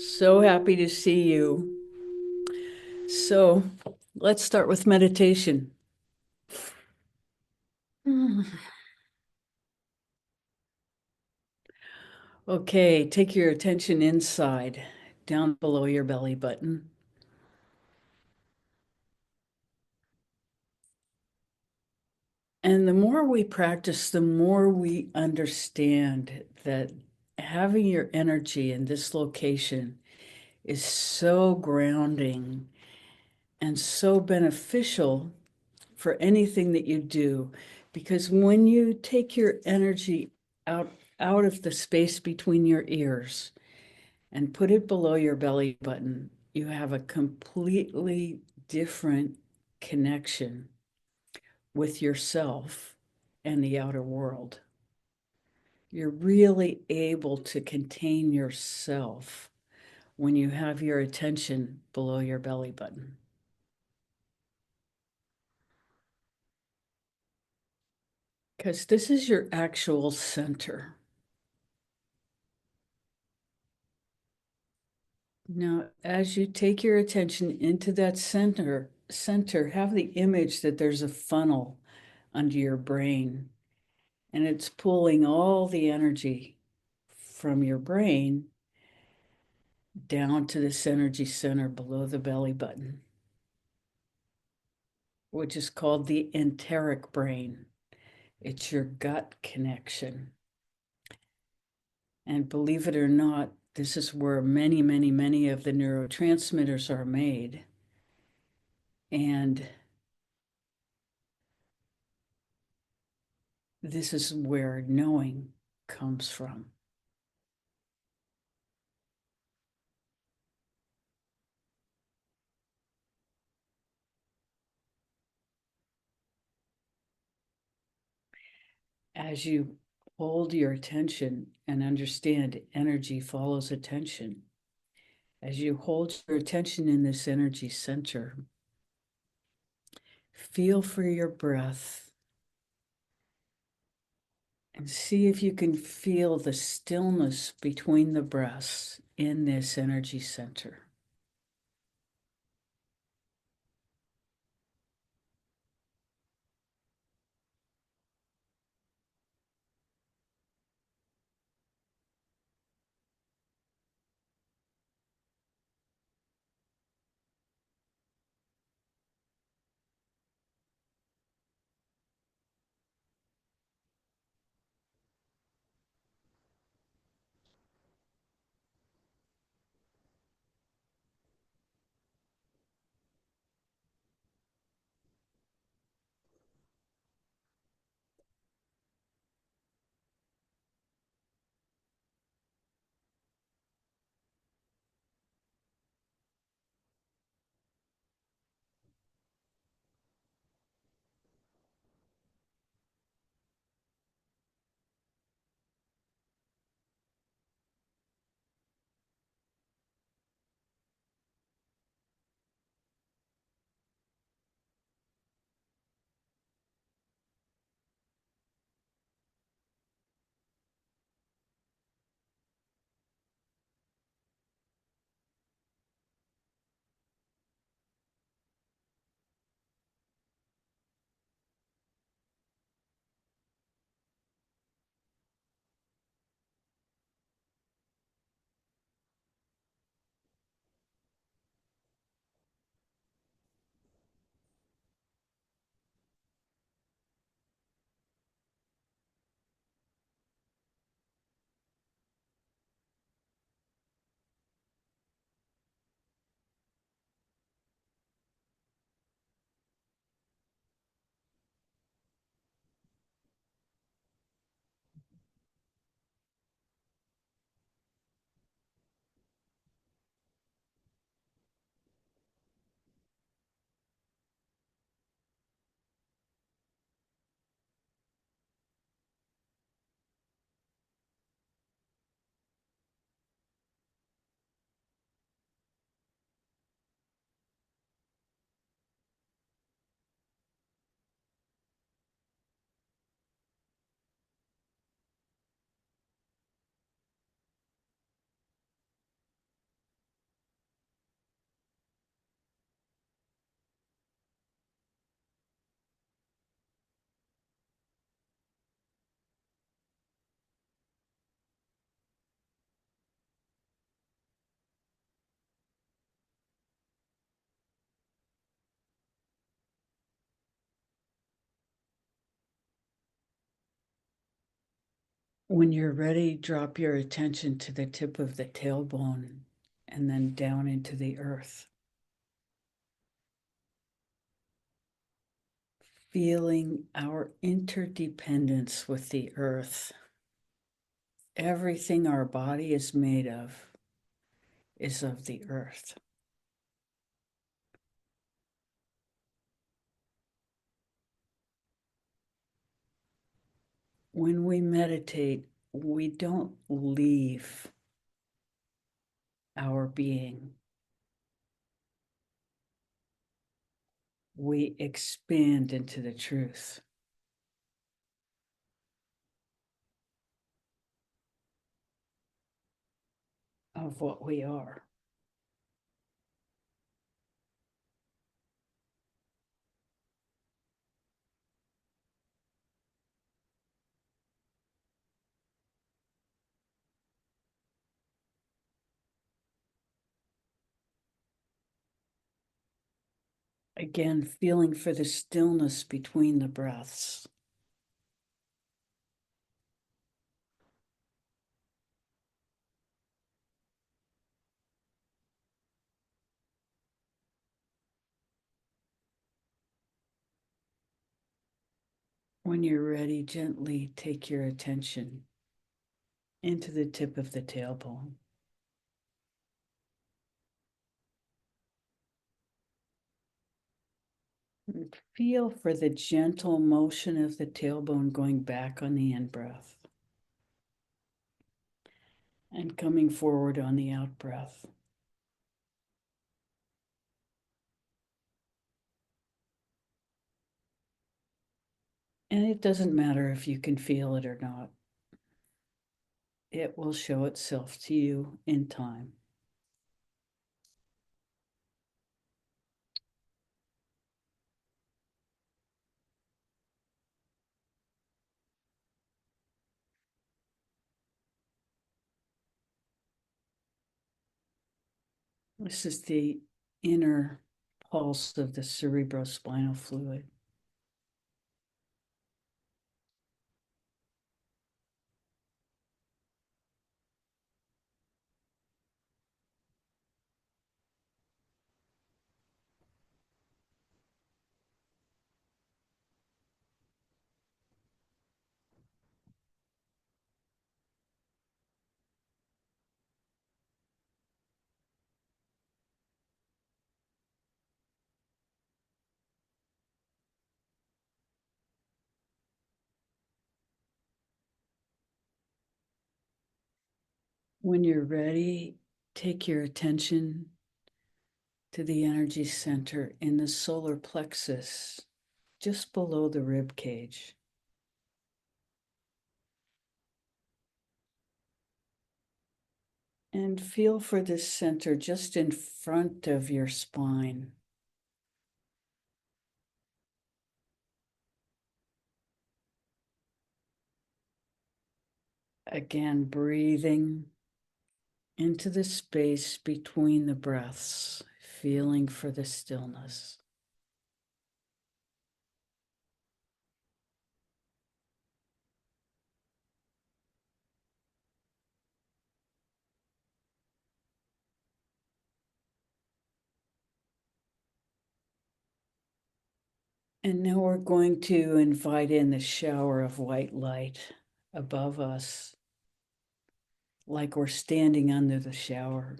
So happy to see you. So let's start with meditation. Okay, take your attention inside, down below your belly button. And the more we practice, the more we understand that having your energy in this location is so grounding and so beneficial for anything that you do. Because when you take your energy out, out of the space between your ears and put it below your belly button, you have a completely different connection with yourself and the outer world. You're really able to contain yourself when you have your attention below your belly button. Because this is your actual center. Now, as you take your attention into that center, have the image that there's a funnel under your brain, and it's pulling all the energy from your brain down to this energy center below the belly button, which is called the enteric brain. It's your gut connection. And believe it or not, this is where many, many, many of the neurotransmitters are made. And this is where knowing comes from. As you hold your attention and understand energy follows attention, as you hold your attention in this energy center, feel for your breath and see if you can feel the stillness between the breaths in this energy center. When you're ready, drop your attention to the tip of the tailbone and then down into the earth. Feeling our interdependence with the earth. Everything our body is made of is of the earth. When we meditate, we don't leave our being. We expand into the truth of what we are. Again, feeling for the stillness between the breaths. When you're ready, gently take your attention into the tip of the tailbone. And feel for the gentle motion of the tailbone going back on the in breath and coming forward on the out breath. And it doesn't matter if you can feel it or not. It will show itself to you in time. This is the inner pulse of the cerebrospinal fluid. When you're ready, take your attention to the energy center in the solar plexus, just below the rib cage. And feel for this center just in front of your spine. Again, breathing into the space between the breaths, feeling for the stillness. And now we're going to invite in the shower of white light above us, like we're standing under the shower.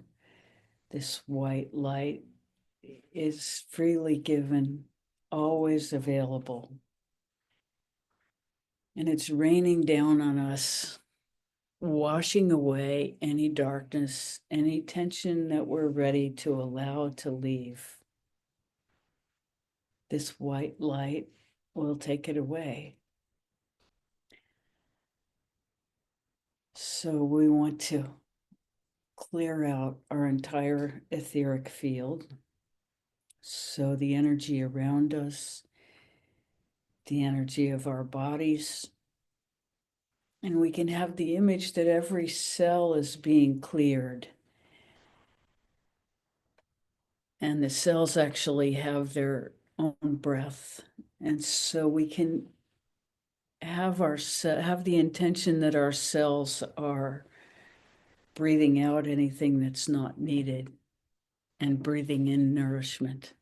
This white light is freely given, always available. And it's raining down on us, washing away any darkness, any tension that we're ready to allow to leave. This white light will take it away. So we want to clear out our entire etheric field. So the energy around us, the energy of our bodies, and we can have the image that every cell is being cleared. And the cells actually have their own breath. And so we can have the intention that our cells are breathing out anything that's not needed and breathing in nourishment.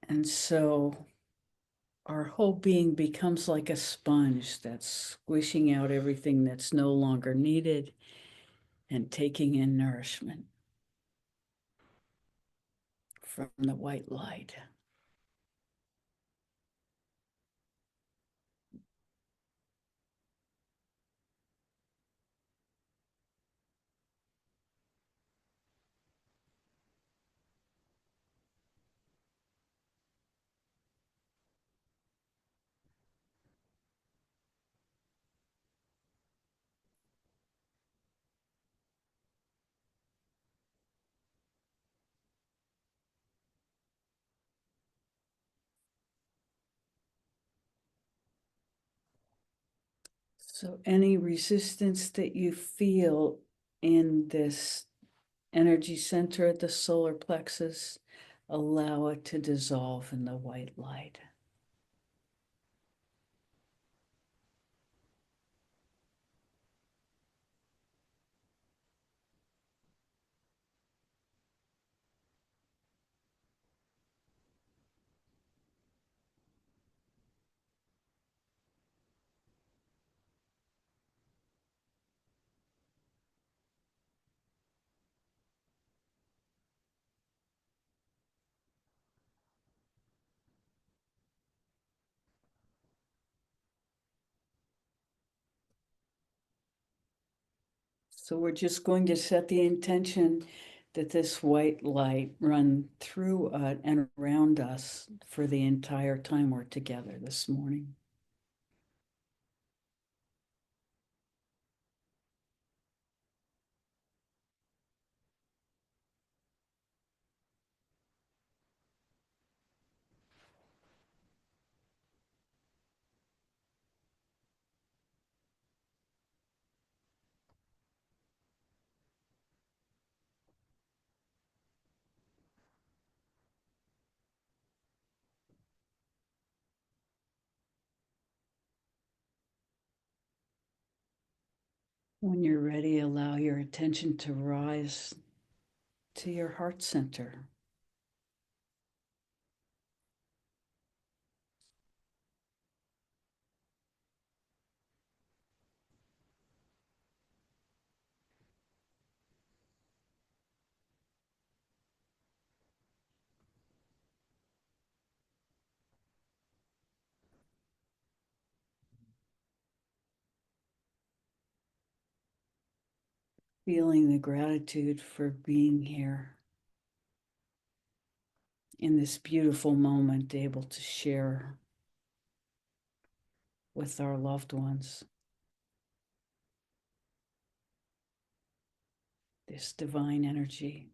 And so our whole being becomes like a sponge that's squishing out everything that's no longer needed and taking in nourishment from the white light. So any resistance that you feel in this energy center at the solar plexus, allow it to dissolve in the white light. So we're just going to set the intention that this white light run through and around us for the entire time we're together this morning. When you're ready, allow your attention to rise to your heart center. Feeling the gratitude for being here in this beautiful moment, able to share with our loved ones this divine energy.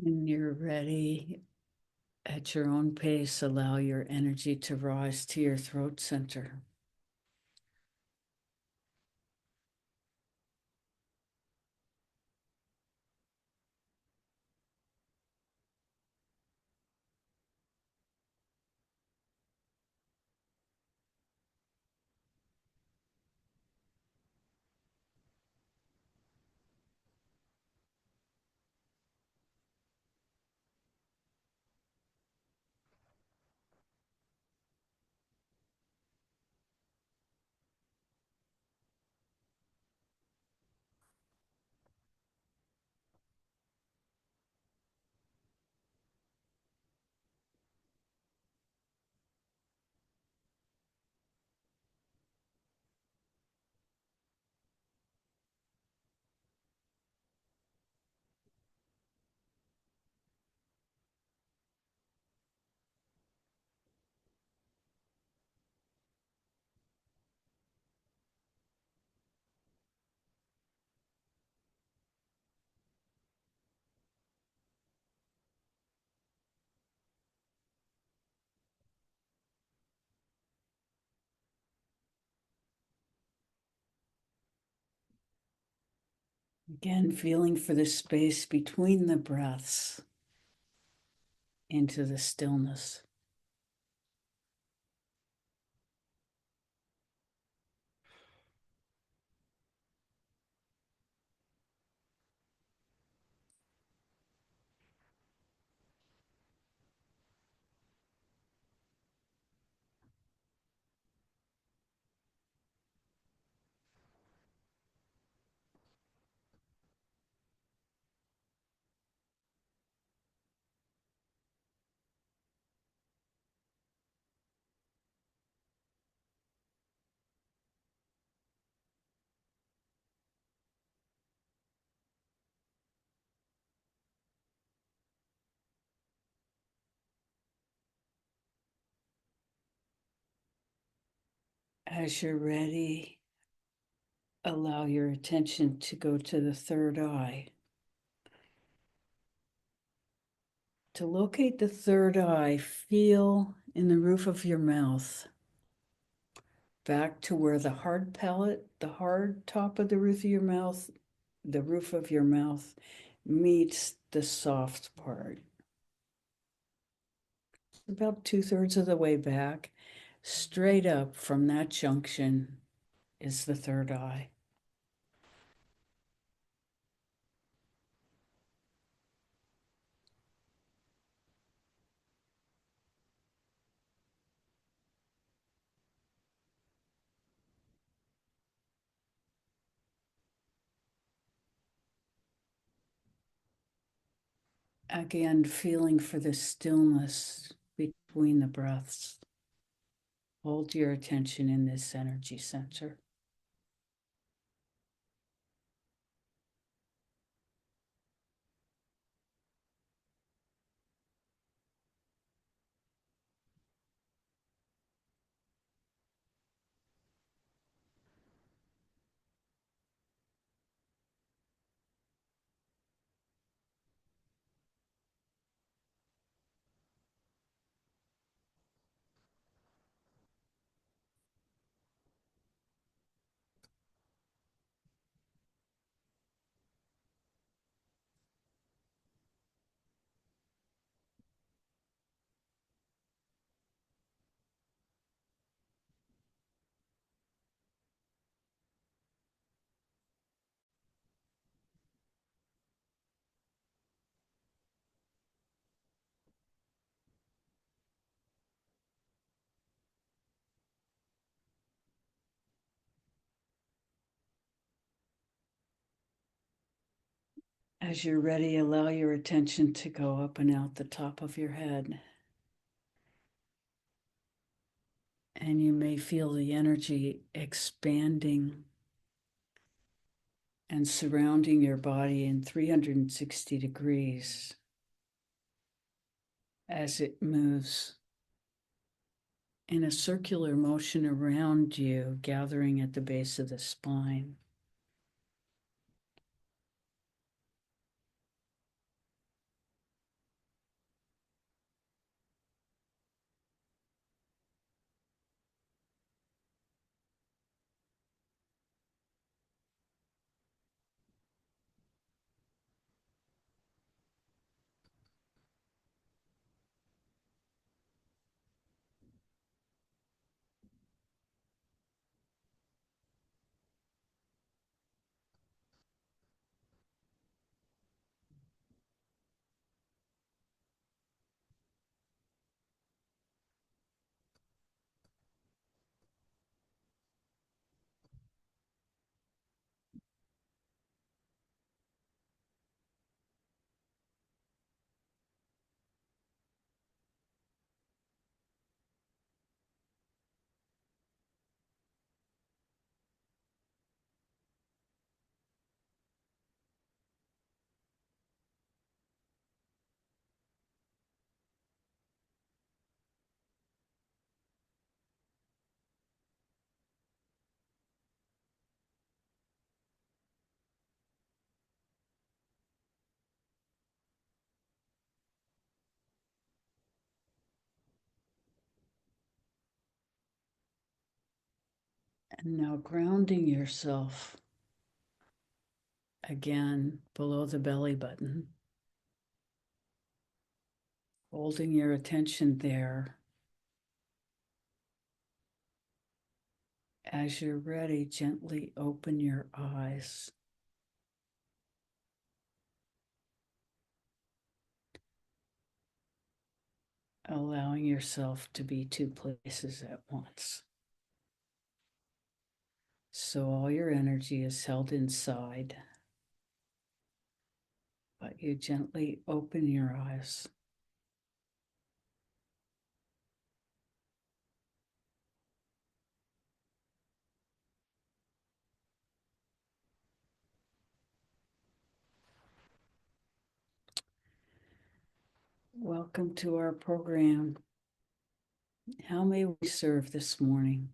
When you're ready, at your own pace, allow your energy to rise to your throat center. Again, feeling for the space between the breaths into the stillness. As you're ready, allow your attention to go to the third eye. To locate the third eye, feel in the roof of your mouth, back to where the hard palate, the hard top of the roof of your mouth, the roof of your mouth meets the soft part. About 2/3 of the way back, straight up from that junction is the third eye. Again, feeling for the stillness between the breaths. Hold your attention in this energy center. As you're ready, allow your attention to go up and out the top of your head. And you may feel the energy expanding and surrounding your body in 360 degrees as it moves in a circular motion around you, gathering at the base of the spine. And now grounding yourself again below the belly button, holding your attention there. As you're ready, gently open your eyes. Allowing yourself to be two places at once. So all your energy is held inside, but you gently open your eyes. Welcome to our program. How may we serve this morning?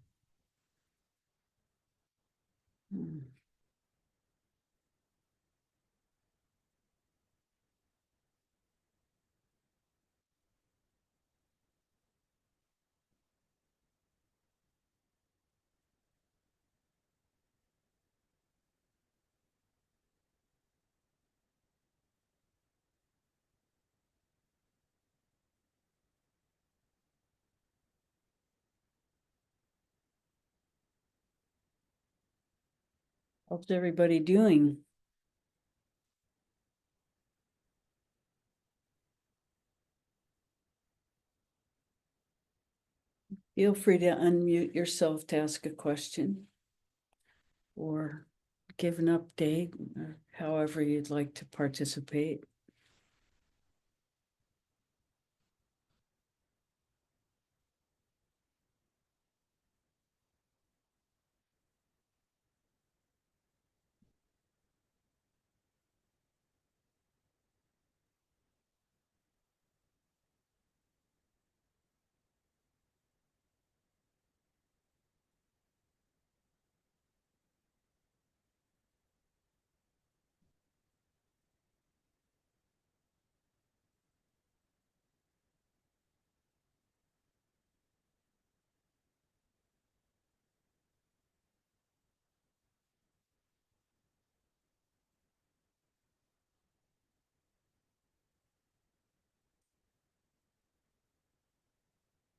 How's everybody doing? Feel free to unmute yourself to ask a question or give an update, or however you'd like to participate.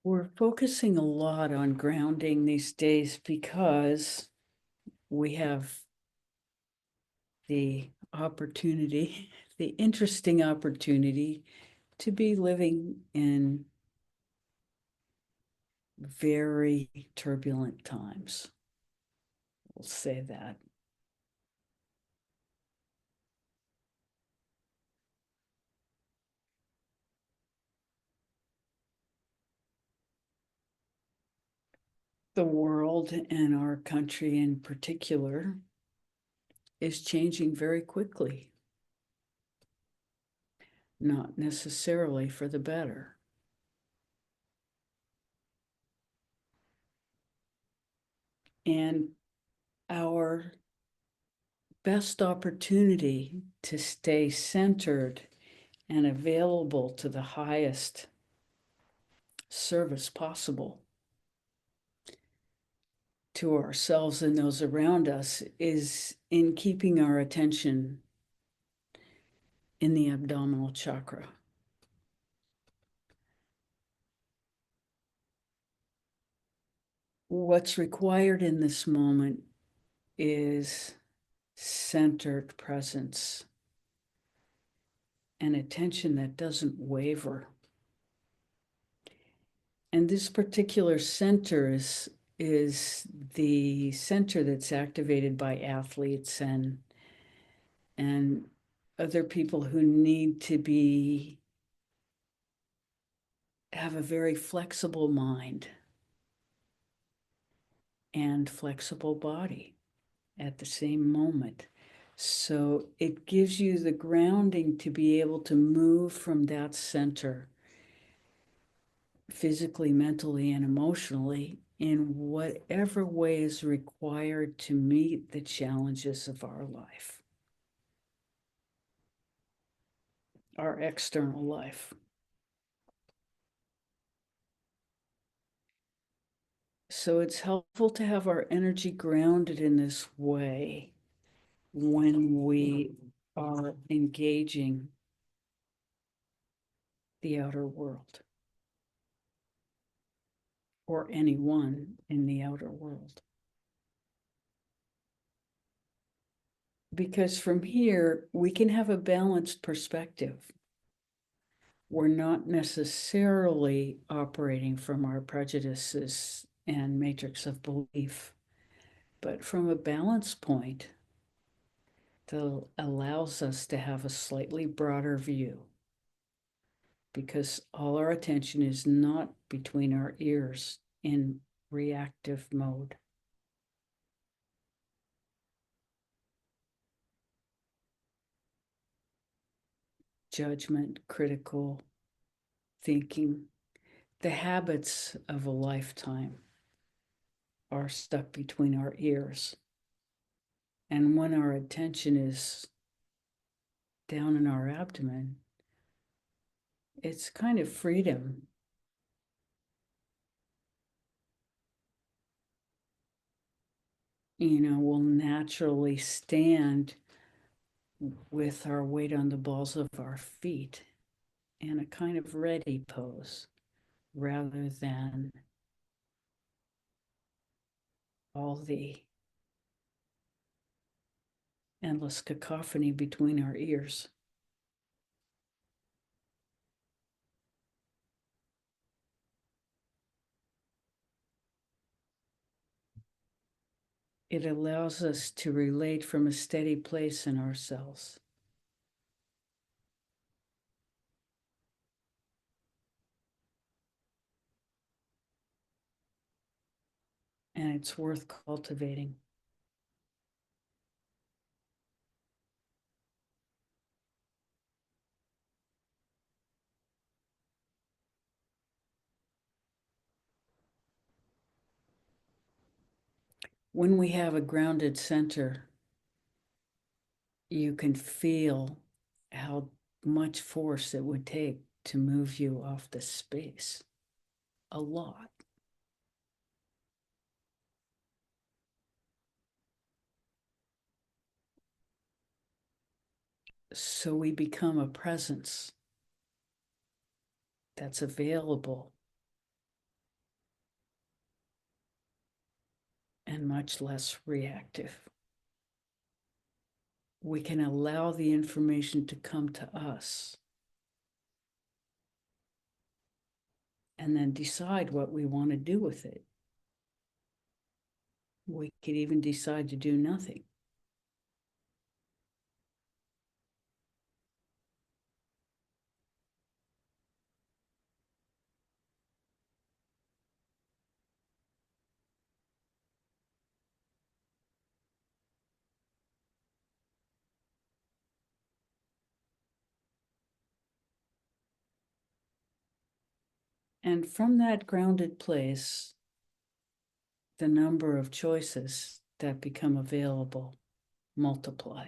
We're focusing a lot on grounding these days because we have the opportunity, the interesting opportunity to be living in very turbulent times. We'll say that. The world and our country in particular is changing very quickly, not necessarily for the better. And our best opportunity to stay centered and available to the highest service possible to ourselves and those around us is in keeping our attention in the abdominal chakra. What's required in this moment is centered presence and attention that doesn't waver. And this particular center is the center that's activated by athletes and other people who need to have a very flexible mind and flexible body at the same moment. So it gives you the grounding to be able to move from that center physically, mentally, and emotionally in whatever way is required to meet the challenges of our life, our external life. So it's helpful to have our energy grounded in this way, when we are engaging the outer world or anyone in the outer world. Because from here, we can have a balanced perspective. We're not necessarily operating from our prejudices and matrix of belief, but from a balance point that allows us to have a slightly broader view, because all our attention is not between our ears in reactive mode. Judgment, critical thinking, the habits of a lifetime are stuck between our ears. And when our attention is down in our abdomen, it's kind of freedom. We'll naturally stand with our weight on the balls of our feet in a kind of ready pose rather than all the endless cacophony between our ears. It allows us to relate from a steady place in ourselves. And it's worth cultivating. When we have a grounded center, you can feel how much force it would take to move you off the space. A lot. So we become a presence that's available and much less reactive. We can allow the information to come to us and then decide what we want to do with it. We could even decide to do nothing. And from that grounded place, the number of choices that become available multiply.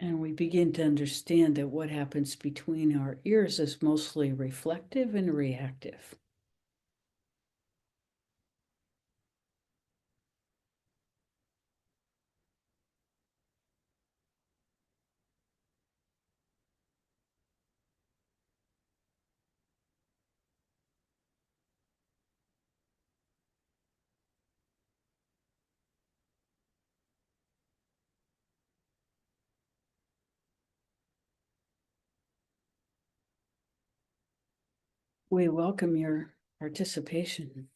And we begin to understand that what happens between our ears is mostly reflective and reactive. We welcome your participation.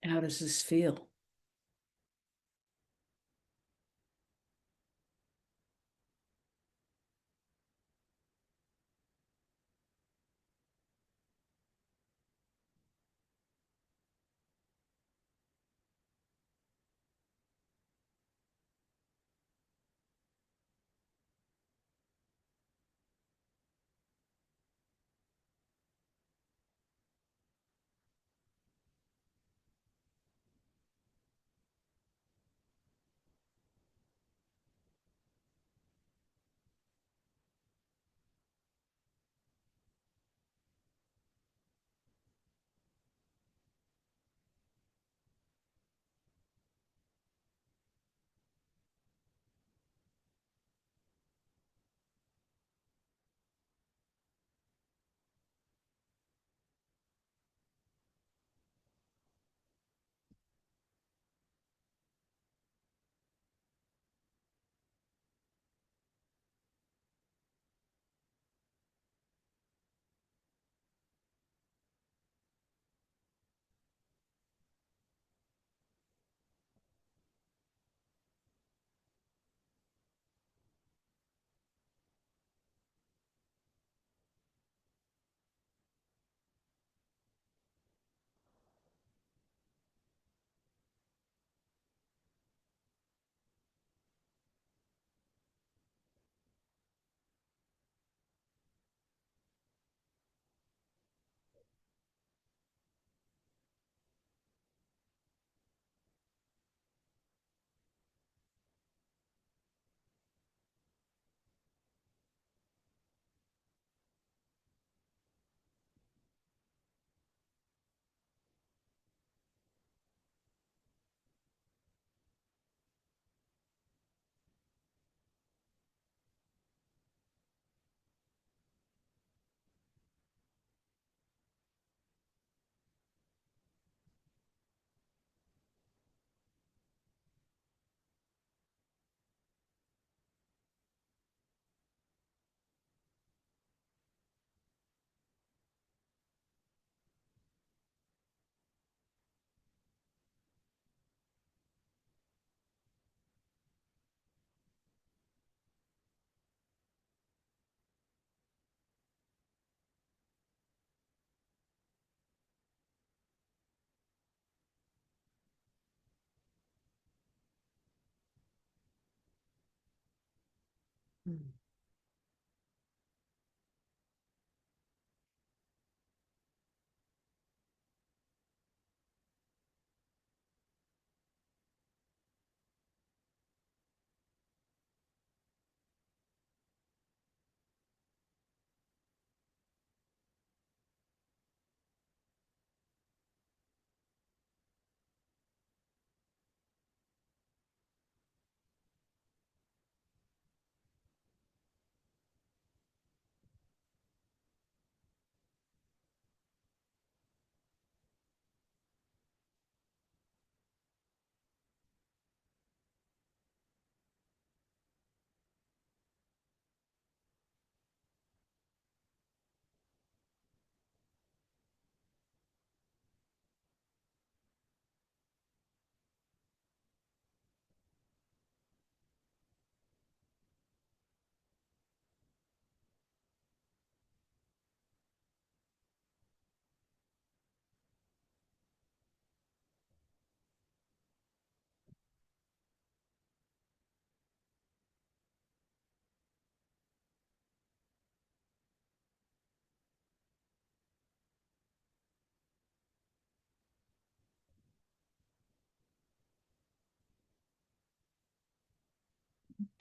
How does this feel? Mm.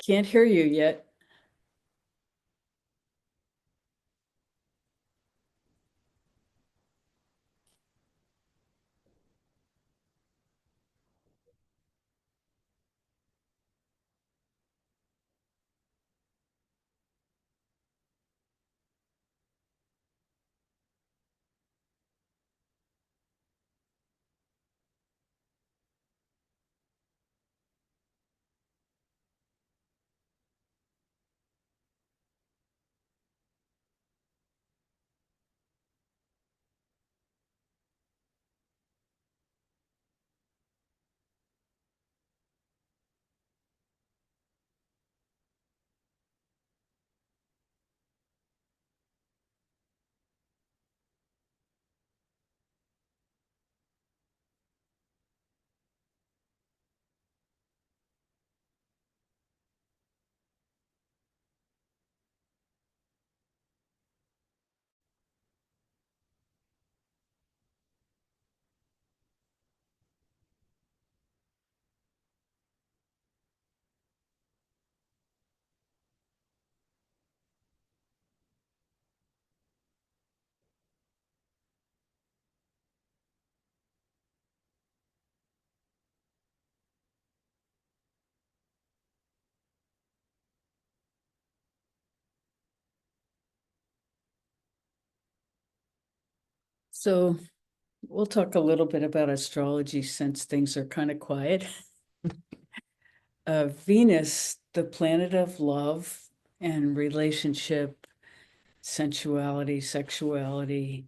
Can't hear you yet. So we'll talk a little bit about astrology since things are kind of quiet. Venus, the planet of love and relationship, sensuality, sexuality.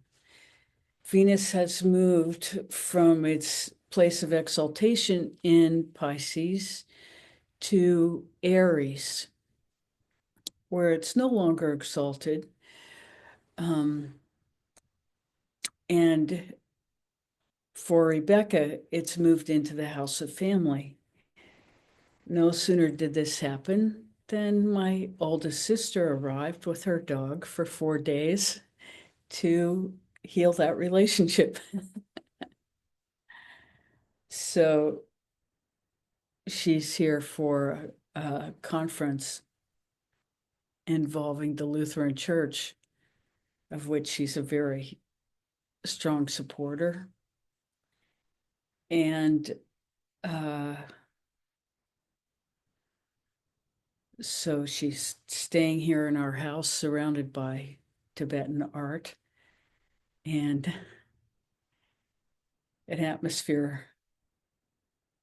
Venus has moved from its place of exaltation in Pisces to Aries, where it's no longer exalted. And for Rebecca, it's moved into the house of family. No sooner did this happen than my oldest sister arrived with her dog for 4 days to heal that relationship. So she's here for a conference involving the Lutheran Church, of which she's a very strong supporter. And uh, so she's staying here in our house surrounded by Tibetan art and an atmosphere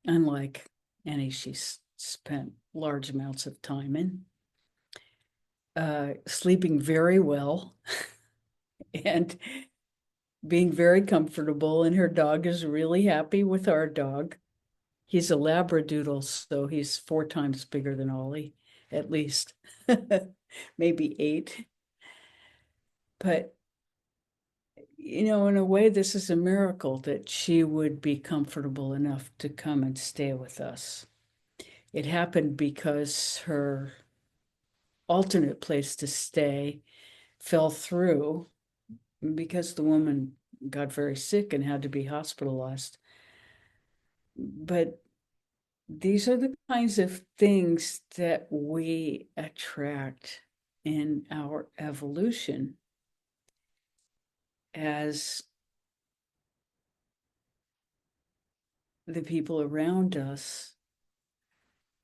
unlike any she's spent large amounts of time in. Sleeping very well and being very comfortable, and her dog is really happy with our dog. He's a Labradoodle, so he's 4 times bigger than Ollie, at least, maybe 8. But, in a way, this is a miracle that she would be comfortable enough to come and stay with us. It happened because her alternate place to stay fell through because the woman got very sick and had to be hospitalized. But these are the kinds of things that we attract in our evolution as the people around us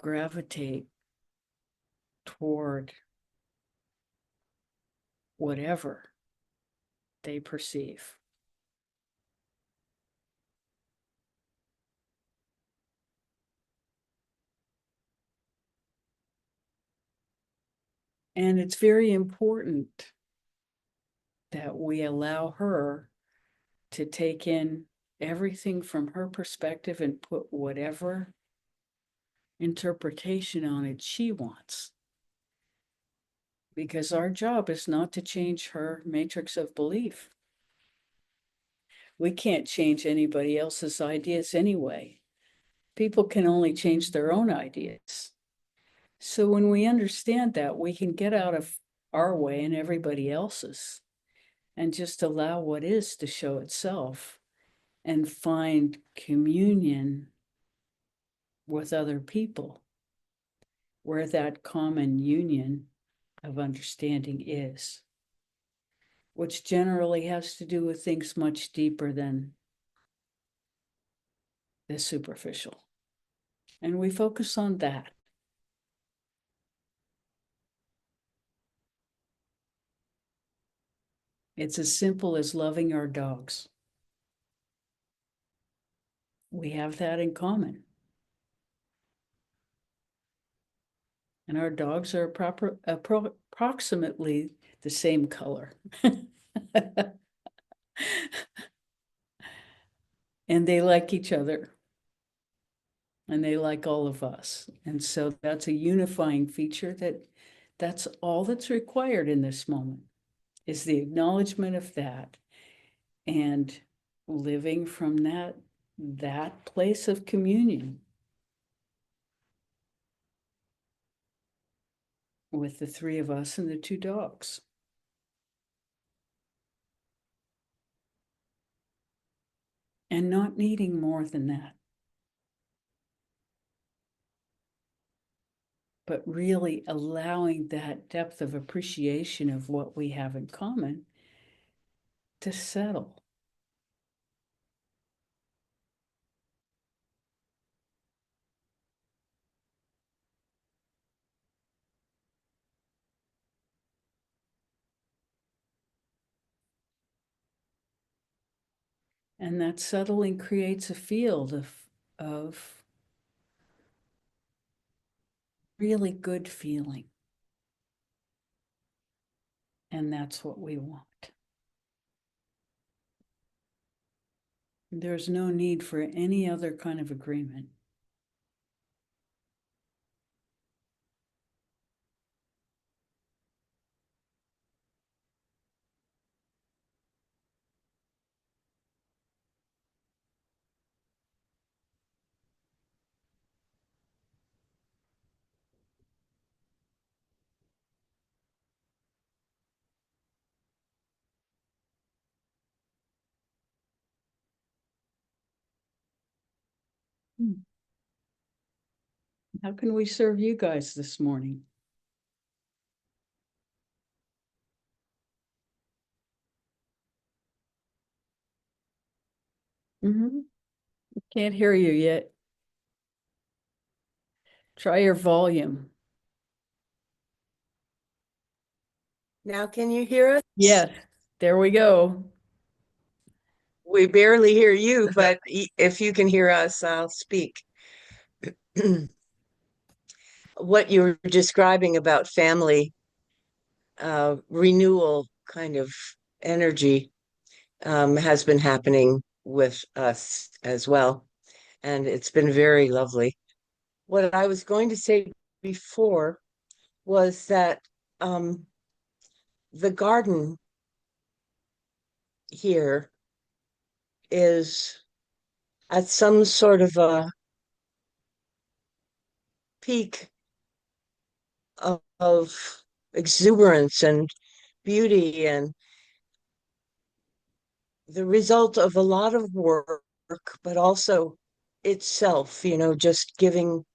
gravitate toward whatever they perceive. And it's very important that we allow her to take in everything from her perspective and put whatever interpretation on it she wants. Because our job is not to change her matrix of belief. We can't change anybody else's ideas anyway. People can only change their own ideas. So when we understand that, we can get out of our way and everybody else's and just allow what is to show itself and find communion with other people where that common union of understanding is, which generally has to do with things much deeper than the superficial. And we focus on that. It's as simple as loving our dogs. We have that in common. And our dogs are approximately the same color. And they like each other. And they like all of us. And so that's a unifying feature that's all that's required in this moment is the acknowledgement of that and living from that place of communion with the three of us and the two dogs. And not needing more than that. But really allowing that depth of appreciation of what we have in common to settle. And that settling creates a field of really good feeling. And that's what we want. There's no need for any other kind of agreement. How can we serve you guys this morning? Can't hear you yet. Try your volume. Now, can you hear us? Yes, there we go. We barely hear you, but if you can hear us, I'll speak. What you were describing about family renewal kind of energy has been happening with us as well. And it's been very lovely. What I was going to say before was that the garden here is at some sort of a peak of exuberance and beauty, and the result of a lot of work, but also itself, just giving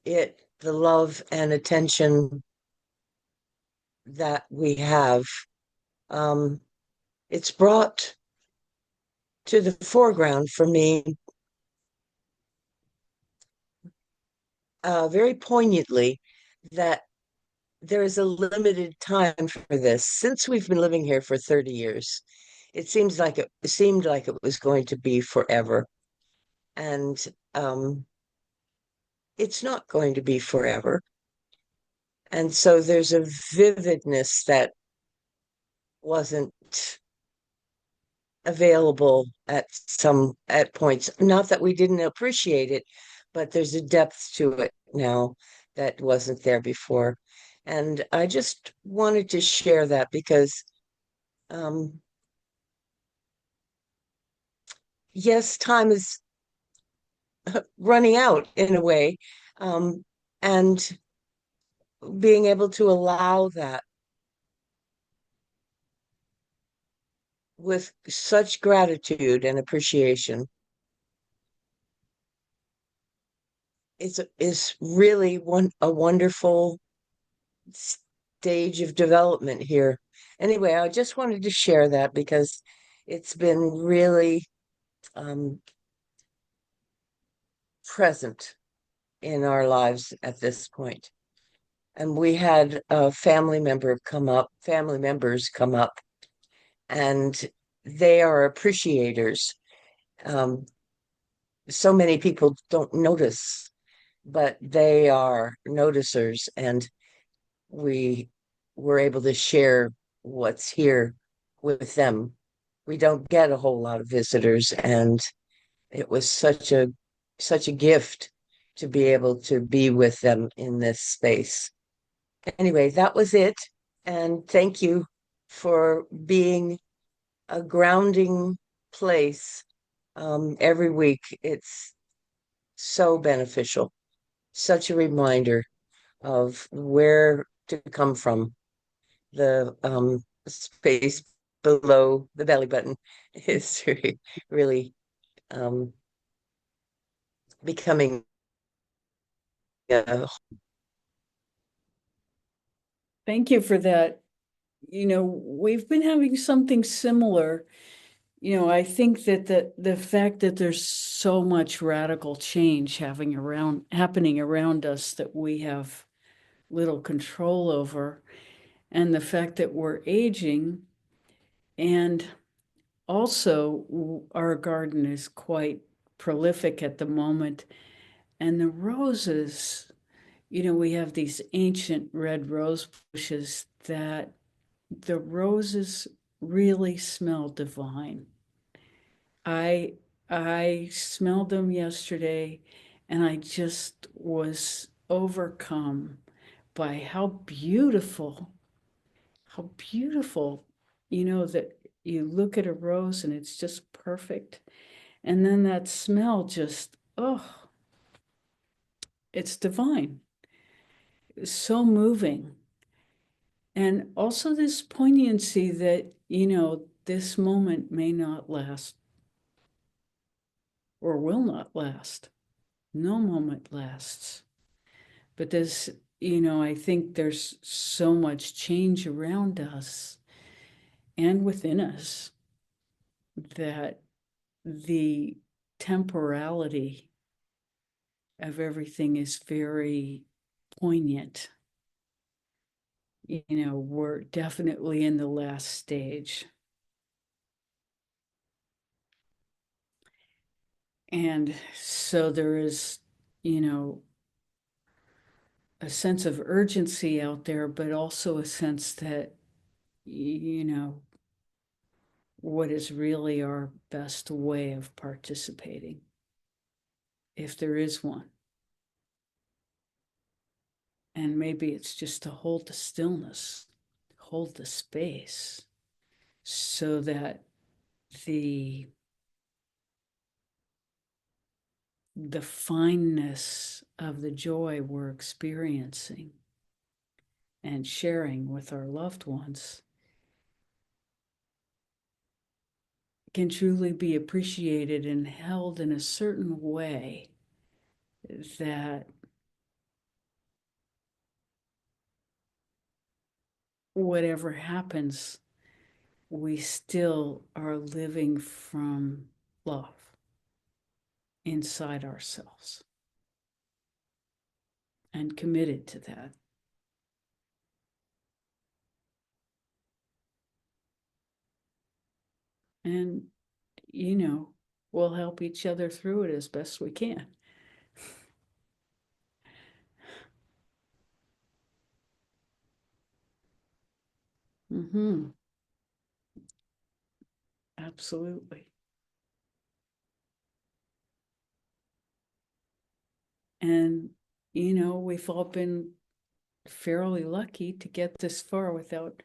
it the love and attention that we have. Um, it's brought to the foreground for me very poignantly that there is a limited time for this. Since we've been living here for 30 years, it seemed like it was going to be forever. And it's not going to be forever. And so there's a vividness that wasn't available at points. Not that we didn't appreciate it, but there's a depth to it now that wasn't there before. And I just wanted to share that because um, yes, time is running out in a way, um, and being able to allow that with such gratitude and appreciation is really a wonderful stage of development here. Anyway, I just wanted to share that because it's been really um, present in our lives at this point. And we had a family members come up, and they are appreciators. Um, so many people don't notice, but they are noticers, and we were able to share what's here with them. We don't get a whole lot of visitors, and it was such a gift to be able to be with them in this space. Anyway, that was it. And thank you for being a grounding place every week. It's so beneficial, such a reminder of where to come from. The space below the belly button is really um, becoming a Thank you for that. We've been having something similar. I think that the fact that there's so much radical change happening around us that we have little control over, and the fact that we're aging, and also our garden is quite prolific at the moment, and the roses, we have these ancient red rose bushes that the roses really smell divine. I I smelled them yesterday, and I just was overcome by how beautiful, that you look at a rose and it's just perfect. And then that smell just, oh, it's divine. It's so moving. And also this poignancy that, this moment may not last or will not last. No moment lasts. But I think there's so much change around us and within us that the temporality of everything is very poignant. We're definitely in the last stage. And so there is, you know, a sense of urgency out there, but also a sense that, what is really our best way of participating, if there is one. And maybe it's just to hold the stillness, hold the space, so that the the fineness of the joy we're experiencing and sharing with our loved ones can truly be appreciated and held in a certain way that whatever happens, we still are living from love inside ourselves and committed to that. And, we'll help each other through it as best we can. Mm-hmm. Absolutely. And, we've all been fairly lucky to get this far without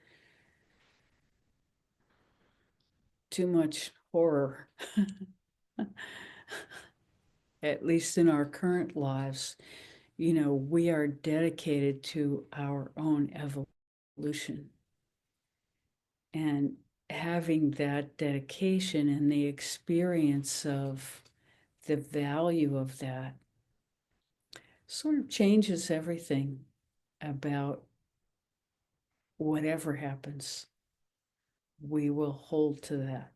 too much horror, at least in our current lives. We are dedicated to our own evolution. And having that dedication and the experience of the value of that sort of changes everything about whatever happens. We will hold to that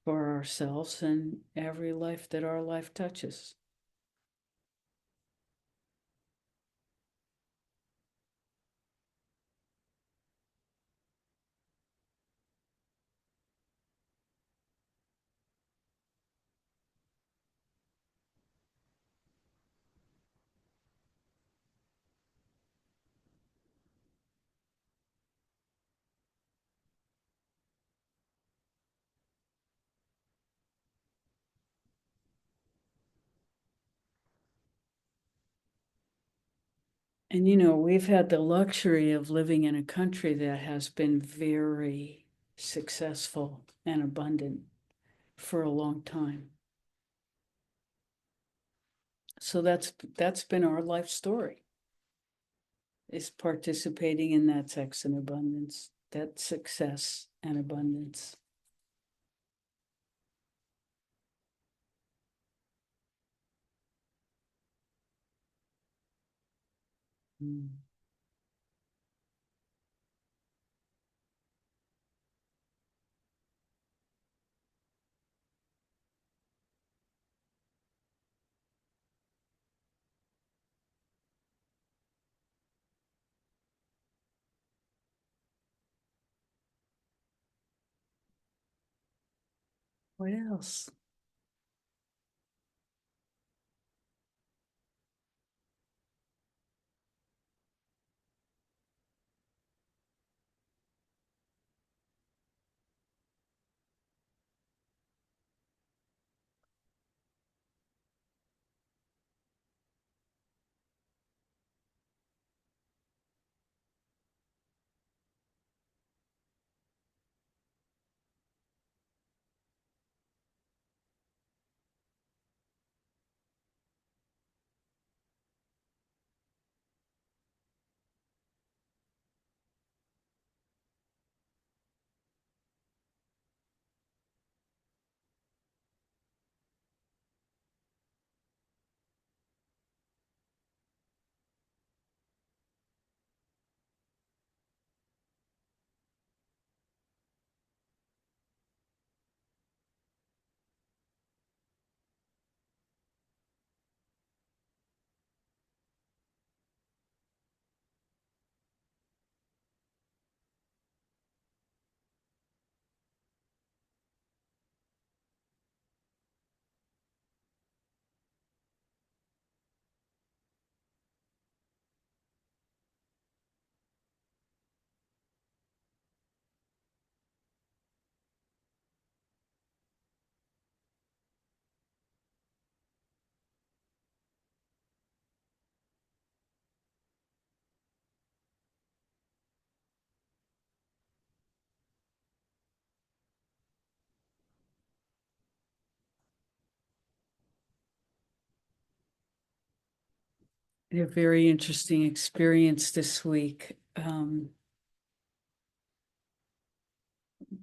for ourselves and every life that our life touches. And we've had the luxury of living in a country that has been very successful and abundant for a long time. So that's been our life story, is participating in that sex and abundance, that success and abundance. Mm. What else? A very interesting experience this week.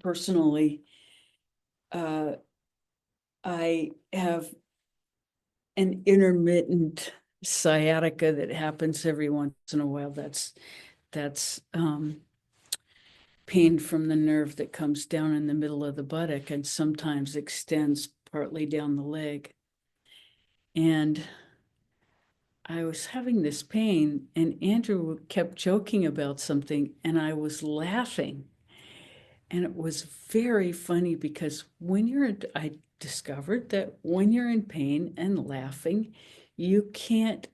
Personally, uh, I have an intermittent sciatica that happens every once in a while. That's pain from the nerve that comes down in the middle of the buttock and sometimes extends partly down the leg. And I was having this pain, and Andrew kept joking about something, and I was laughing. And it was very funny because I discovered that when you're in pain and laughing, you can't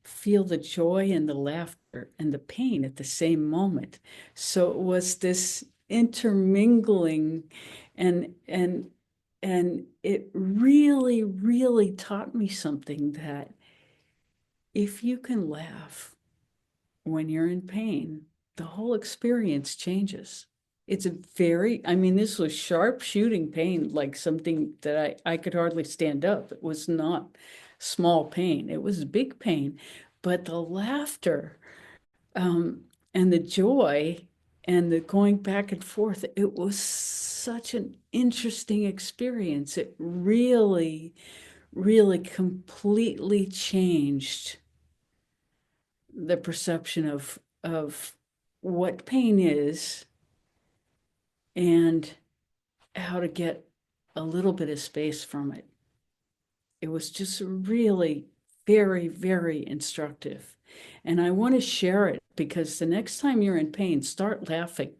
feel the joy and the laughter and the pain at the same moment. So it was this intermingling and and it really, really taught me something that if you can laugh when you're in pain, the whole experience changes. It's a very, I mean, this was sharp shooting pain, like something that I could hardly stand up. It was not small pain, it was big pain. But the laughter um, and the joy and the going back and forth, it was such an interesting experience. It really, really completely changed the perception of what pain is and how to get a little bit of space from it. It was just really very, very instructive. And I want to share it because the next time you're in pain, start laughing.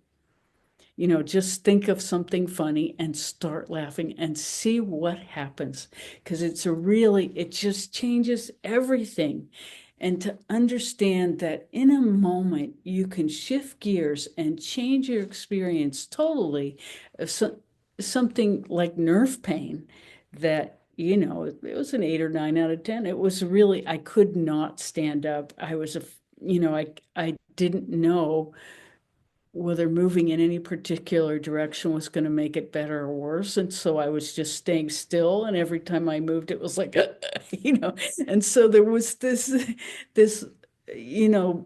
Just think of something funny and start laughing and see what happens. Because it just changes everything. And to understand that in a moment, you can shift gears and change your experience totally. Something like nerve pain that, it was an 8 or 9 out of 10. It was really, I could not stand up. I didn't know whether moving in any particular direction was going to make it better or worse. And so I was just staying still. And every time I moved, it was like, and so there was this, you know,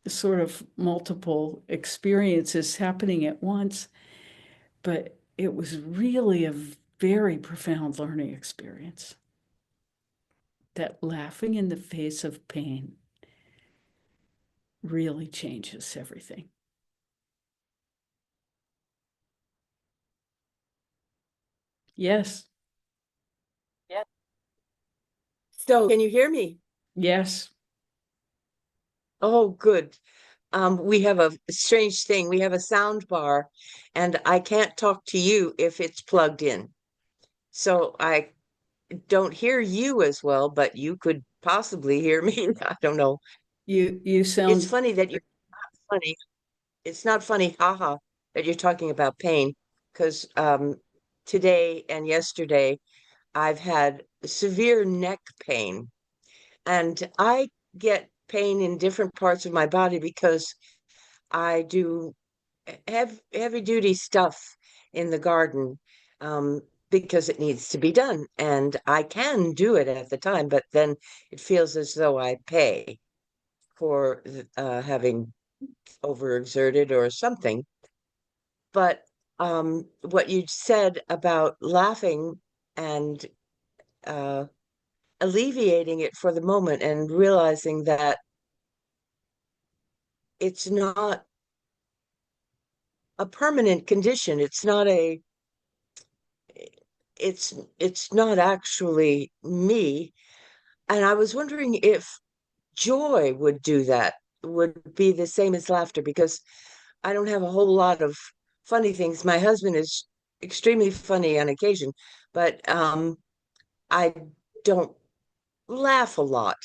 sort of multiple experiences happening at once. But it was really a very profound learning experience. That laughing in the face of pain really changes everything. Yes, Yeah. So, can you hear me? yes. Oh, good. We have a strange thing. We have a sound bar, and I can't talk to you if it's plugged in. So I don't hear you as well, but you could possibly hear me. I don't know. You It's sound funny that you're funny. It's not funny, haha, that you're talking about pain, because today and yesterday I've had severe neck pain, and I get pain in different parts of my body because I do heavy duty stuff in the garden, um, because it needs to be done. And I can do it at the time, but then it feels as though I pay for having overexerted or something. But what you said about laughing and uh, alleviating it for the moment and realizing that it's not a permanent condition. It's not actually me. And I was wondering if joy would do that, would be the same as laughter, because I don't have a whole lot of funny things. My husband is extremely funny on occasion, but I don't laugh a lot.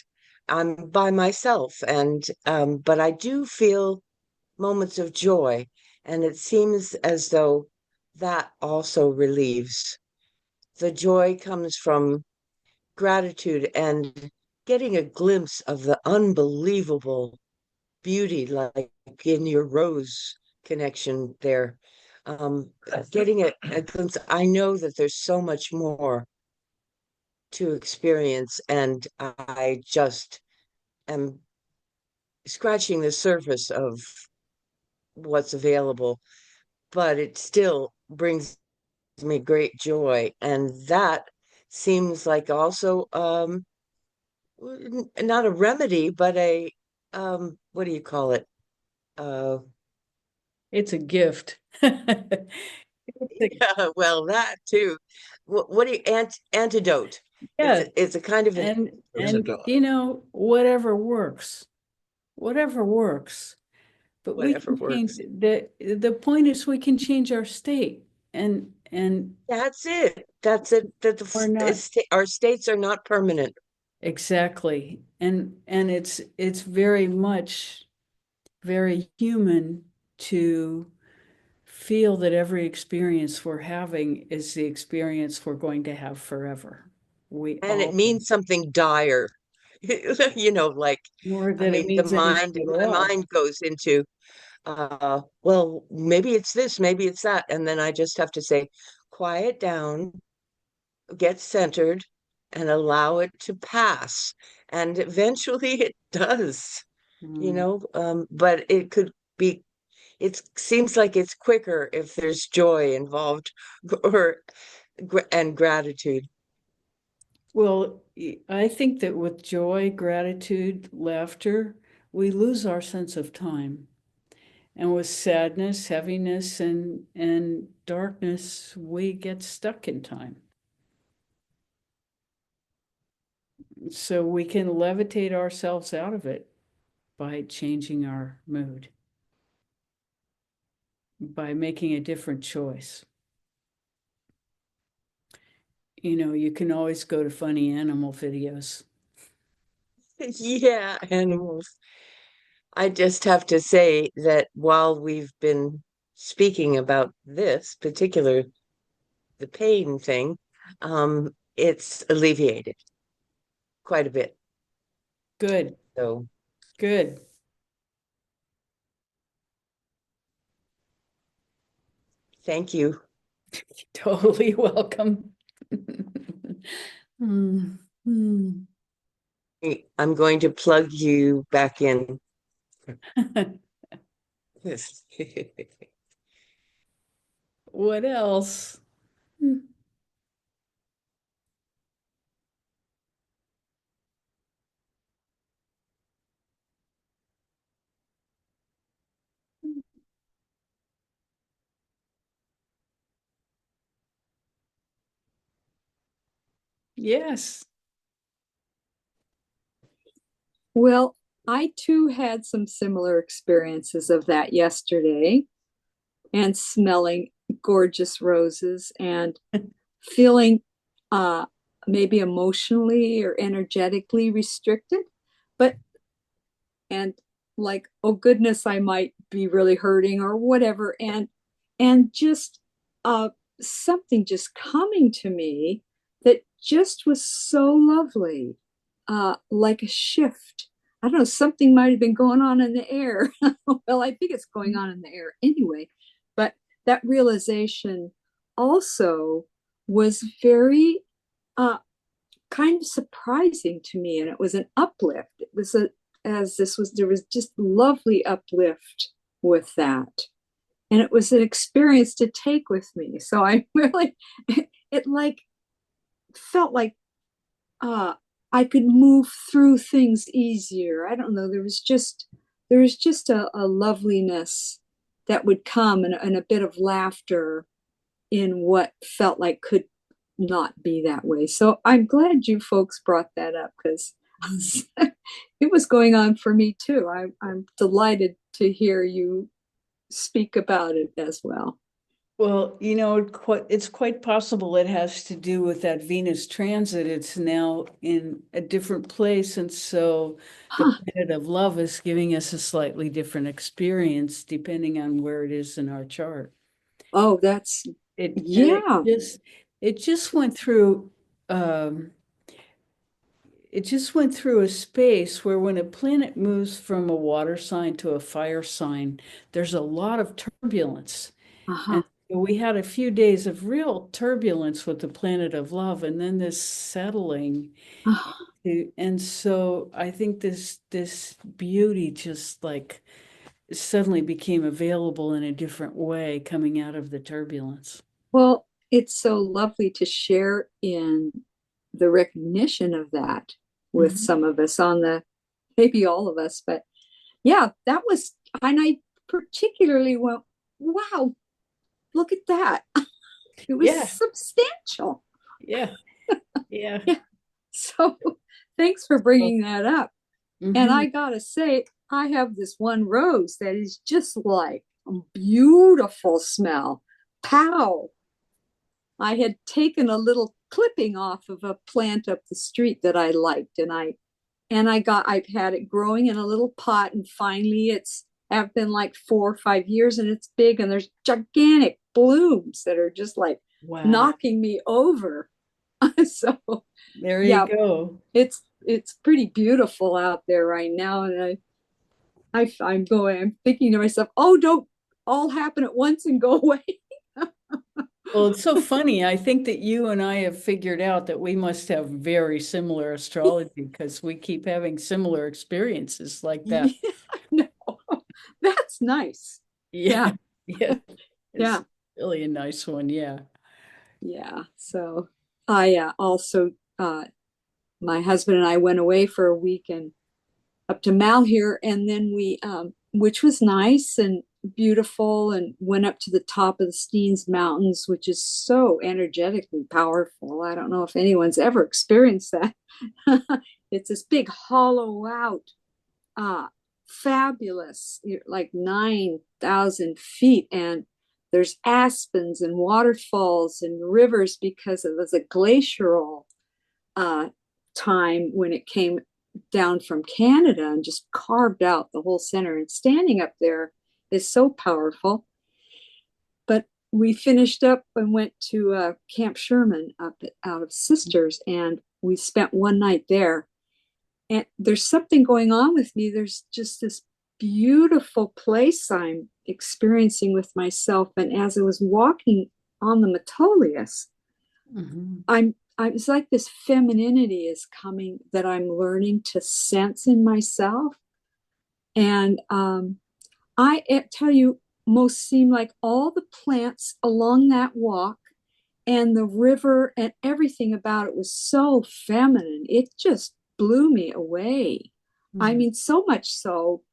I'm by myself, and but I do feel moments of joy, and it seems as though that also relieves. The joy comes from gratitude and getting a glimpse of the unbelievable beauty, like in your rose connection there. Getting a glimpse. I know that there's so much more to experience, and I just am scratching the surface of what's available, but it still brings me great joy. And that seems like also not a remedy, but a what do you call it? Uh It's a gift. yeah, well, that too. What do you antidote? It's Yeah, it's a kind of an and whatever works, whatever works. But we whatever can change works. the point is we can change our state and That's it. That's it. That we're not our states are not permanent. exactly. And it's very much very human to feel that every experience we're having is the experience we're going to have forever. We And it all means something dire. Like, more I than it mean, the means anything mind, at my all. mind goes into, well, maybe it's this, maybe it's that. And then I just have to say, quiet down, get centered, and allow it to pass. And eventually it does, Mm. but it seems like it's quicker if there's joy involved or and gratitude. Well, I think that with joy, gratitude, laughter, we lose our sense of time. And with sadness, heaviness, and darkness, we get stuck in time. So we can levitate ourselves out of it by changing our mood, by making a different choice. You can always go to funny animal videos. Yeah, animals. I just have to say that while we've been speaking about this particular, the pain thing, it's alleviated quite a bit. Good, So good. thank you. Totally welcome. Hmm, hmm. I'm going to plug you back in. What else? Hmm. Yes. Well, I too had some similar experiences of that yesterday and smelling gorgeous roses and feeling uh, maybe emotionally or energetically restricted, but and like, oh goodness, I might be really hurting or whatever. And just uh, something just coming to me that just was so lovely, like a shift. I don't know, something might have been going on in the air. Well, I think it's going on in the air anyway. But that realization also was very kind of surprising to me, and it was an uplift. It was a as this was there was just lovely uplift with that, and it was an experience to take with me. So I really, it like felt like uh I could move through things easier. I don't know. There was just a loveliness that would come, and a bit of laughter in what felt like could not be that way. So I'm glad you folks brought that up because it was going on for me too. I'm delighted to hear you speak about it as well. Well, it's quite possible it has to do with that Venus transit. It's now in a different place, and so the Huh. planet of love is giving us a slightly different experience depending on where it is in our chart. Oh, that's, It and yeah. it just went through um, it just went through a space where when a planet moves from a water sign to a fire sign, there's a lot of turbulence. And Uh-huh. so we had a few days of real turbulence with the planet of love, and then this settling. Uh-huh. And so I think this beauty just like suddenly became available in a different way coming out of the turbulence. Well, it's so lovely to share in the recognition of that with Mhm. some of us on the, maybe all of us, but yeah, that was, and I particularly went, wow, look at that. It was Yeah, substantial. yeah, yeah. Yeah. So thanks for bringing that up. And Mhm. I gotta say, I have this one rose that is just like a beautiful smell. Pow. I had taken a little clipping off of a plant up the street that I liked, I've had it growing in a little pot, and finally have been like 4 or 5 years, and it's big, and there's gigantic blooms that are just like Wow. knocking me over. So There you yeah, go. it's pretty beautiful out there right now, and I'm thinking to myself, oh, don't all happen at once and go away. Well, it's so funny. I think that you and I have figured out that we must have very similar astrology because we keep having similar experiences like Yeah, that. no, that's nice. Yeah, Yeah, yeah. It's yeah, really a nice one. Yeah. yeah. So I also my husband and I went away for a week and up to Malheur, and then which was nice and beautiful, and went up to the top of the Steens Mountains, which is so energetically powerful. I don't know if anyone's ever experienced that. It's this big hollow out, uh, fabulous, like 9,000 feet, and there's aspens and waterfalls and rivers because it was a glacial uh, time when it came down from Canada and just carved out the whole center. And standing up there is so powerful. But we finished up and went to Camp Sherman out of Sisters, and we spent one night there. And there's something going on with me. There's just this beautiful place I'm experiencing with myself. And as I was walking on the Metolius, Mhm. it's like this femininity is coming that I'm learning to sense in myself. And tell you, most seem like all the plants along that walk and the river and everything about it was so feminine. It just blew me away. I Mhm. mean, so much so,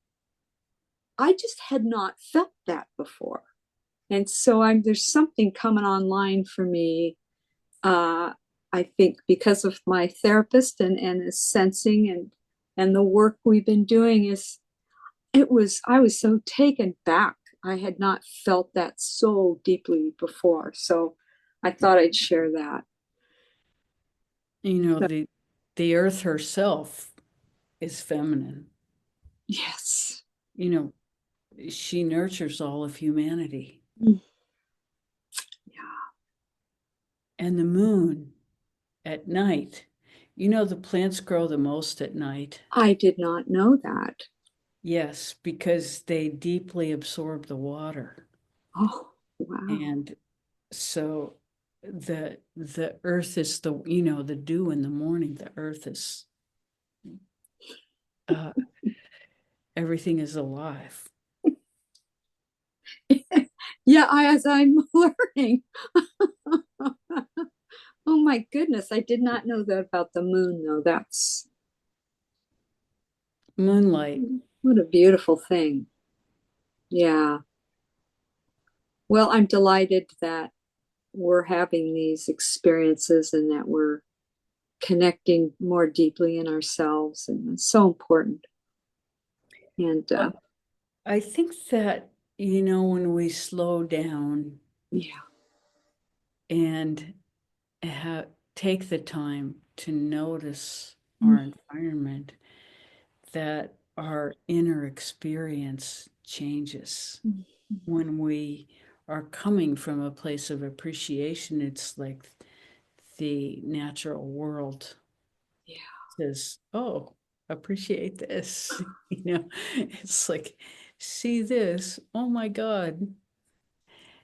I just had not felt that before. And so there's something coming online for me. Uh, I think because of my therapist and the sensing and the work we've been doing I was so taken back. I had not felt that so deeply before. So I thought I'd share that. You know, So, the earth herself is feminine. yes. You know, she nurtures all of humanity. Yeah. And the moon at night, you know, the plants grow the most at night. I did not know that. Yes, because they deeply absorb the water. Oh, wow. And so the earth is the dew in the morning, the earth is uh everything is alive. Yeah, as I'm learning. Oh my goodness, I did not know that about the moon, though. That's Moonlight. what a beautiful thing. Yeah. Well, I'm delighted that we're having these experiences and that we're connecting more deeply in ourselves. And it's so important. And I think that, when we slow down yeah. and take the time to notice our Mm. environment, that our inner experience changes. When we are coming from a place of appreciation, it's like the natural world Yeah. says, "Oh, appreciate this." It's like, see this, oh my God.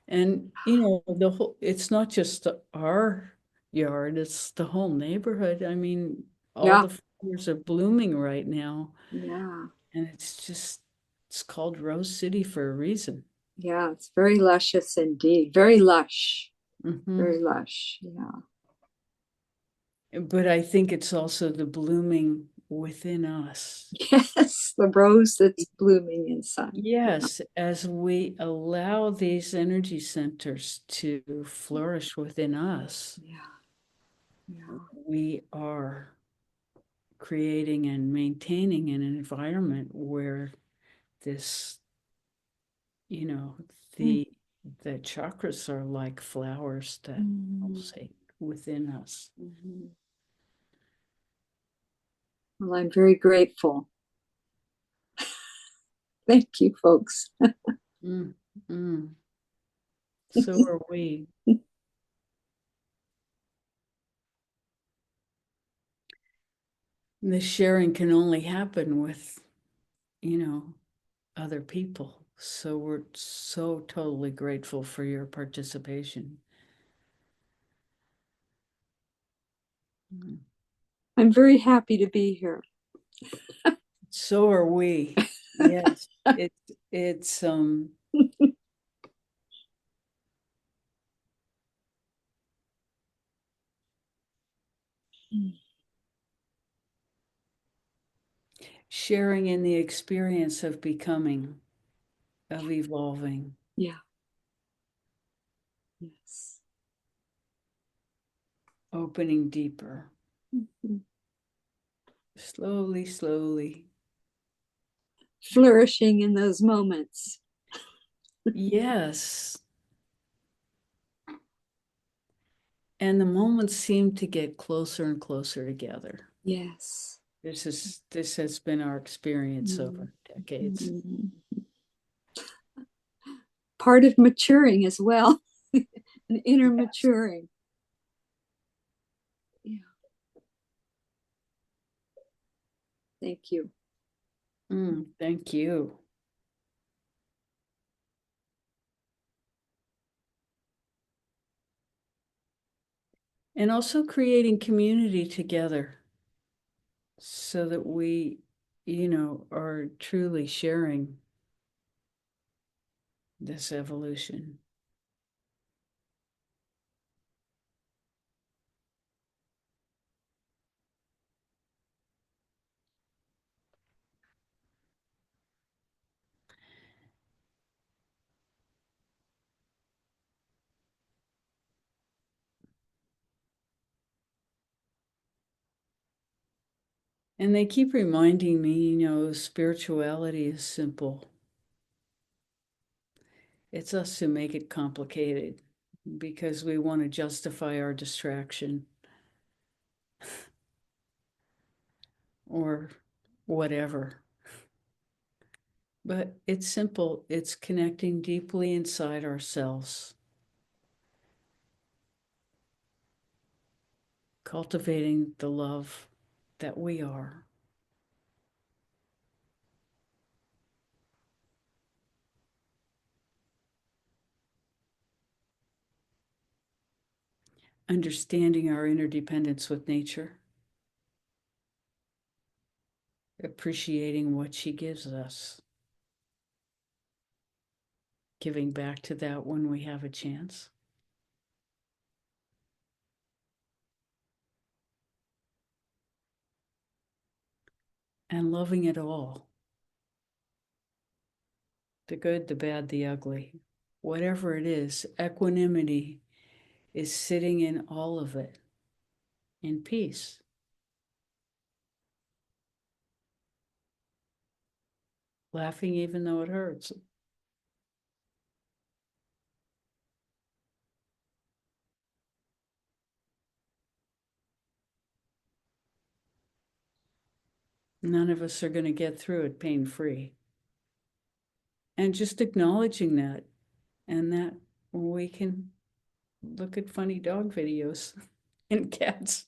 And the whole it's not just our yard, it's the whole neighborhood. I mean, all Yeah. the flowers are blooming right now. Yeah. And it's called Rose City for a reason. Yeah. It's very luscious indeed. Very lush. Mm-hmm. Very lush. Yeah. But I think it's also the blooming within us. Yes. The rose that's blooming inside. Yes, as we allow these energy centers to flourish within us, Yeah. Yeah. we are creating and maintaining an environment where this, you know, Mm. the the chakras are like flowers that Mm. pulsate within us. Mhm. Well, I'm very grateful. Thank you, folks. Mm, mm. So are we. The sharing can only happen with, you know, other people. So we're so totally grateful for your participation. Mm. I'm very happy to be here. So are we. Yes. It's sharing in the experience of becoming, of evolving, Yeah. Yes. opening deeper, Mhm. slowly, slowly. Flourishing in those moments. Yes. And the moments seem to get closer and closer together. Yes. This has been our experience over decades. Mhm. Part of maturing as well, an inner Yes. maturing. Yeah. Thank you. Thank you. And also creating community together so that we, are truly sharing this evolution. And they keep reminding me, spirituality is simple. It's us who make it complicated because we want to justify our distraction or whatever. But it's simple. It's connecting deeply inside ourselves, cultivating the love that we are. Understanding our interdependence with nature, appreciating what she gives us, giving back to that when we have a chance, and loving it all, the good, the bad, the ugly. Whatever it is, equanimity is sitting in all of it in peace, laughing even though it hurts. None of us are going to get through it pain free. And just acknowledging that, and that we can look at funny dog videos and cats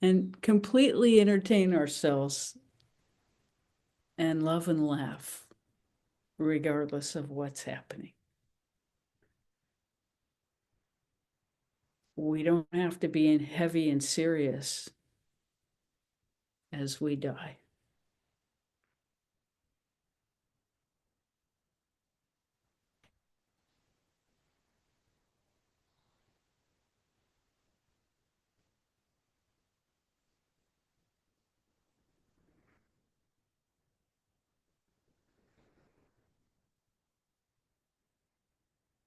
and completely entertain ourselves and love and laugh, regardless of what's happening. We don't have to be in heavy and serious as we die.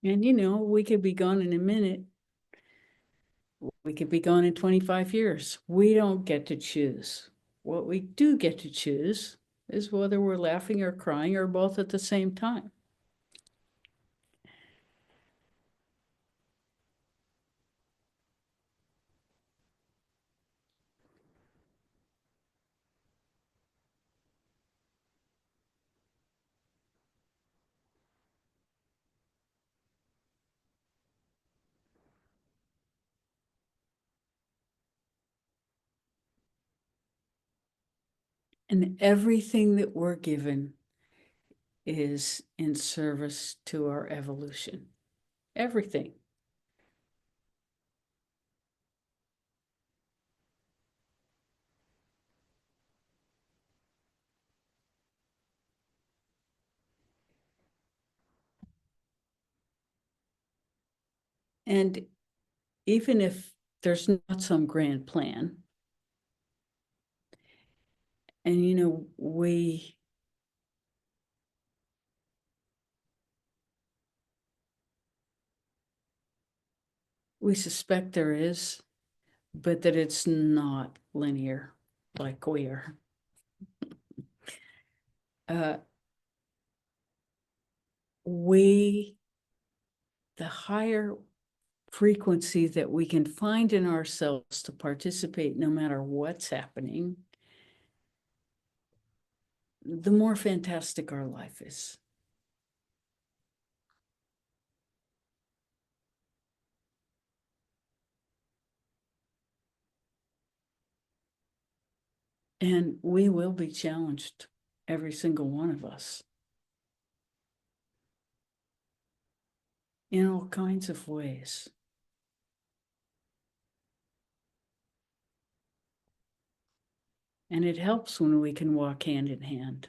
And we could be gone in a minute. We could be gone in 25 years. We don't get to choose. What we do get to choose is whether we're laughing or crying or both at the same time. And everything that we're given is in service to our evolution. Everything. And even if there's not some grand plan, and we suspect there is, but that it's not linear like we are. Uh, the higher frequency that we can find in ourselves to participate no matter what's happening, the more fantastic our life is. And we will be challenged, every single one of us, in all kinds of ways. And it helps when we can walk hand in hand.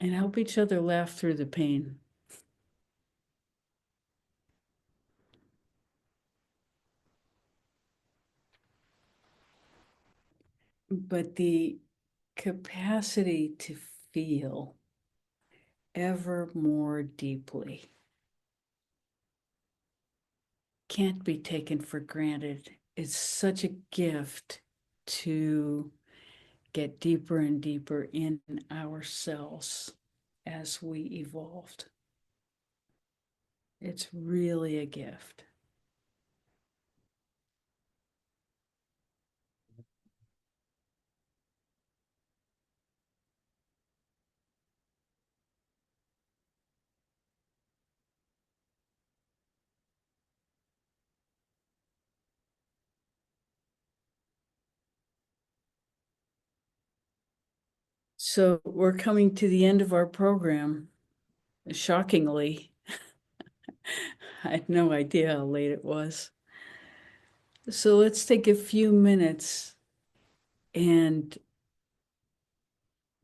And help each other laugh through the pain. But the capacity to feel ever more deeply can't be taken for granted. It's such a gift to get deeper and deeper in ourselves as we evolved. It's really a gift. So we're coming to the end of our program. Shockingly, I had no idea how late it was. So let's take a few minutes and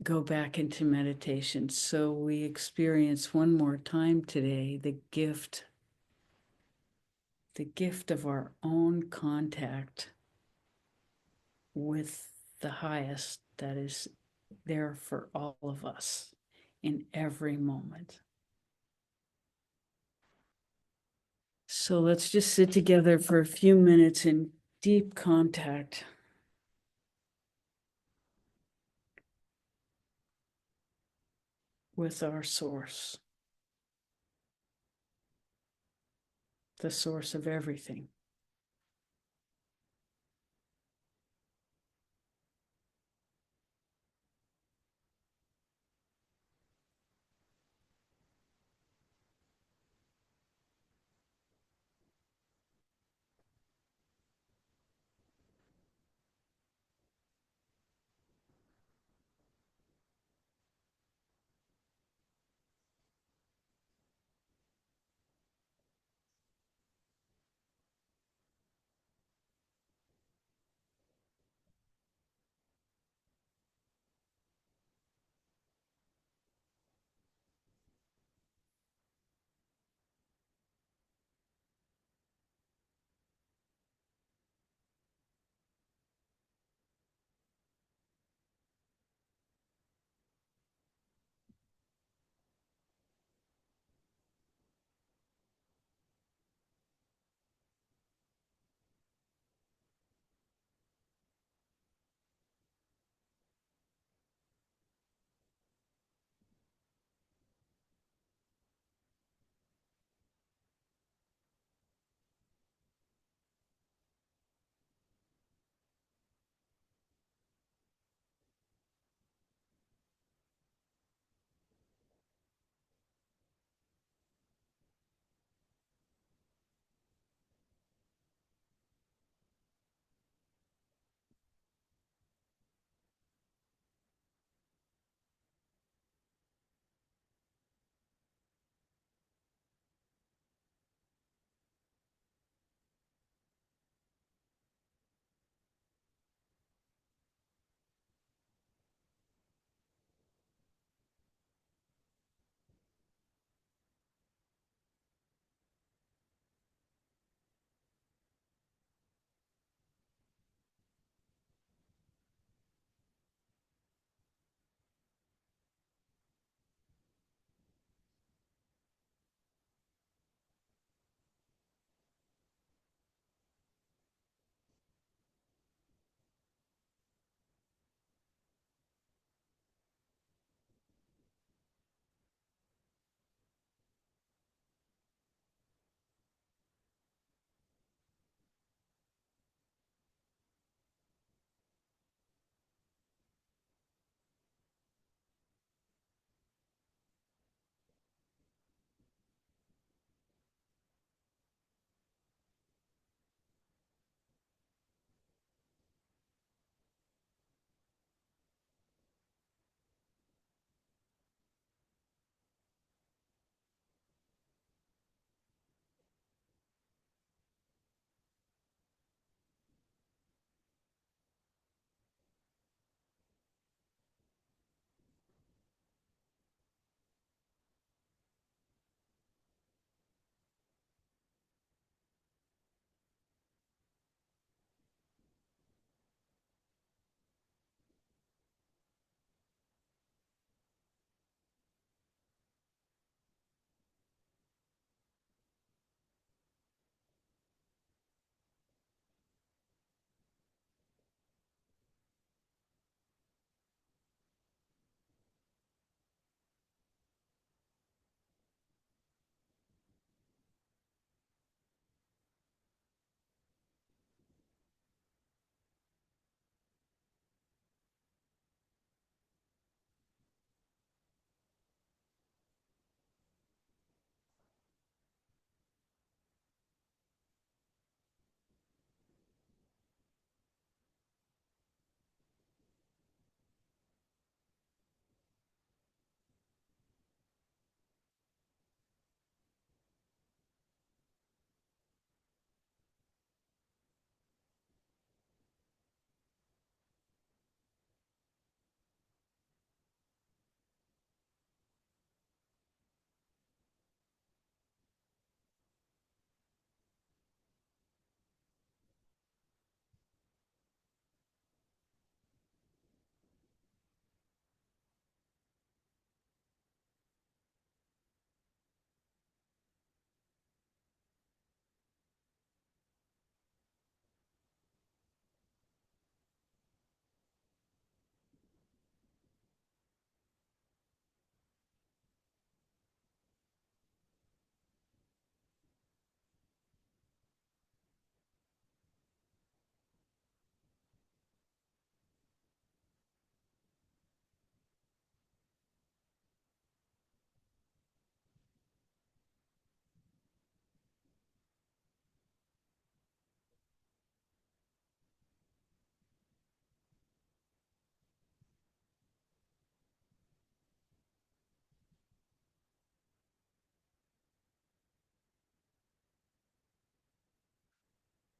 go back into meditation. So we experience one more time today the gift of our own contact with the highest that is there for all of us in every moment. So let's just sit together for a few minutes in deep contact with our source, the source of everything.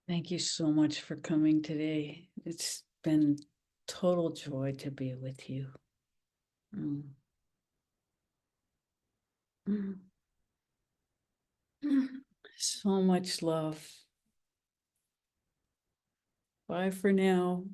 Thank you so much for coming today. It's been total joy to be with you. Mm. Mm. So much love. Bye for now.